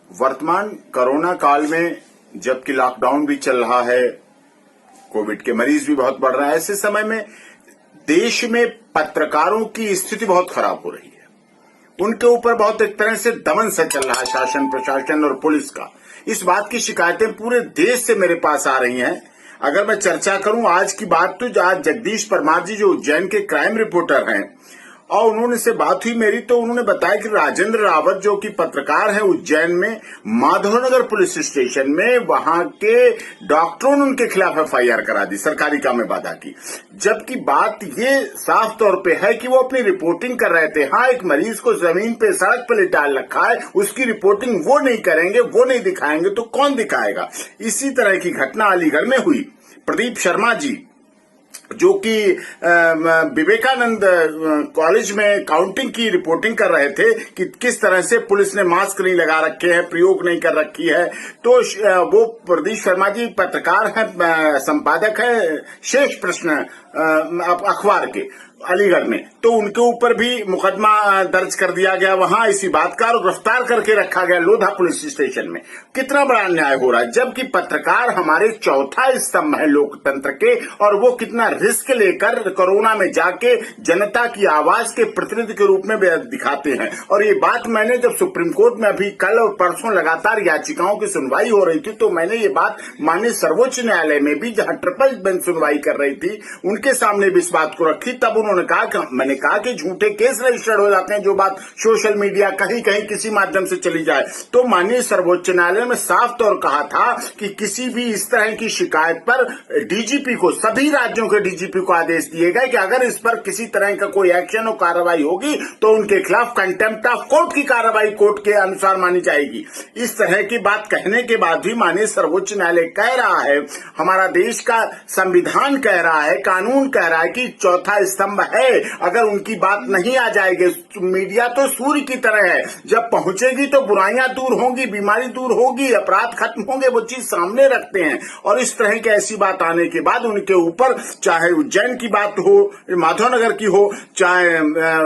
वर्तमान कोरोना काल में जबकि लॉकडाउन भी चल रहा है, कोविड के मरीज भी बहुत बढ़ रहे हैं, ऐसे समय में देश में पत्रकारों की स्थिति बहुत खराब हो रही है। उनके ऊपर बहुत एक तरह से दमन सा चल रहा है शासन, प्रशासन और पुलिस का। इस बात की शिकायतें पूरे देश से मेरे पास आ रही हैं। अगर मैं चर्चा करूं आज की बात, तो आज जगदीश परमार जी जो उज्जैन के क्राइम रिपोर्टर हैं और उन्होंने से बात हुई मेरी, तो उन्होंने बताया कि राजेंद्र रावत जो कि पत्रकार है उज्जैन में माधवनगर पुलिस स्टेशन में, वहां के डॉक्टरों ने उनके खिलाफ एफआईआर करा दी, सरकारी काम में बाधा की। जबकि बात ये साफ तौर पे है कि वो अपनी रिपोर्टिंग कर रहे थे। हाँ, एक मरीज को जमीन पे सड़क पे लिटा रखा है, उसकी रिपोर्टिंग वो नहीं करेंगे, वो नहीं दिखाएंगे तो कौन दिखाएगा। इसी तरह की घटना अलीगढ़ में हुई। प्रदीप शर्मा जी जो कि विवेकानंद कॉलेज में काउंटिंग की रिपोर्टिंग कर रहे थे कि किस तरह से पुलिस ने मास्क नहीं लगा रखे हैं, प्रयोग नहीं कर रखी है, तो वो प्रदीप शर्मा जी पत्रकार हैं, संपादक है शेष प्रश्न अखबार के अलीगढ़ में, तो उनके ऊपर भी मुकदमा दर्ज कर दिया गया वहां इसी बात का, और गिरफ्तार करके रखा गया लोधा पुलिस स्टेशन में। कितना बड़ा अन्याय हो रहा है, जबकि पत्रकार हमारे चौथा स्तंभ है लोकतंत्र के, और वो कितना रिस्क लेकर कोरोना में जाके जनता की आवाज के प्रतिनिधि के रूप में दिखाते हैं। और ये बात मैंने जब सुप्रीम कोर्ट में अभी कल और परसों लगातार याचिकाओं की सुनवाई हो रही थी, तो मैंने ये बात माननीय सर्वोच्च न्यायालय में भी, जहां ट्रिपल बेंच सुनवाई कर रही थी, उनके सामने भी इस बात को रखी। तब उन्होंने कहा, मैंने कहा कि झूठे केस रजिस्टर्ड हो जाते हैं, जो बात सोशल मीडिया कहीं कहीं किसी माध्यम से चली जाए। तो माननीय सर्वोच्च न्यायालय में साफ तौर कहा था कि किसी भी इस तरह की शिकायत पर डीजीपी को, सभी राज्यों के डीजीपी को आदेश दिए गए कि अगर इस पर किसी तरह का कोई एक्शन और कार्रवाई होगी तो उनके खिलाफ कंटेम्प्ट ऑफ कोर्ट की कार्रवाई कोर्ट के अनुसार मानी जाएगी। इस तरह की बात कहने के बाद भी माननीय सर्वोच्च न्यायालय कह रहा है, हमारा देश का संविधान कह रहा है, कानून कह रहा है कि चौथा स्तंभ है, अगर उनकी बात नहीं आ जाएगी। मीडिया तो सूर्य की तरह है, जब पहुंचेगी तो बुराइयां दूर होंगी, बीमारी दूर होगी, अपराध खत्म होंगे, वो चीज सामने रखते हैं। और इस तरह की ऐसी बात आने के बाद उनके ऊपर, चाहे उज्जैन की बात हो, माधवनगर की हो, चाहे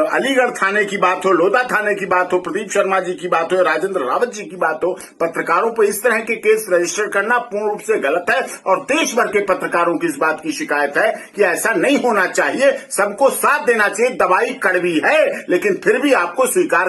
अलीगढ़ थाने की बात हो, लोधा थाने की बात हो, प्रदीप शर्मा जी की बात हो, राजेंद्र रावत जी की बात हो, पत्रकारों पर इस तरह के केस रजिस्टर करना पूर्ण रूप से गलत है। और देश भर के पत्रकारों की इस बात की शिकायत है कि ऐसा नहीं होना चाहिए। सबको साथ देना चाहिए। दवाई कड़वी है लेकिन फिर भी आपको स्वीकार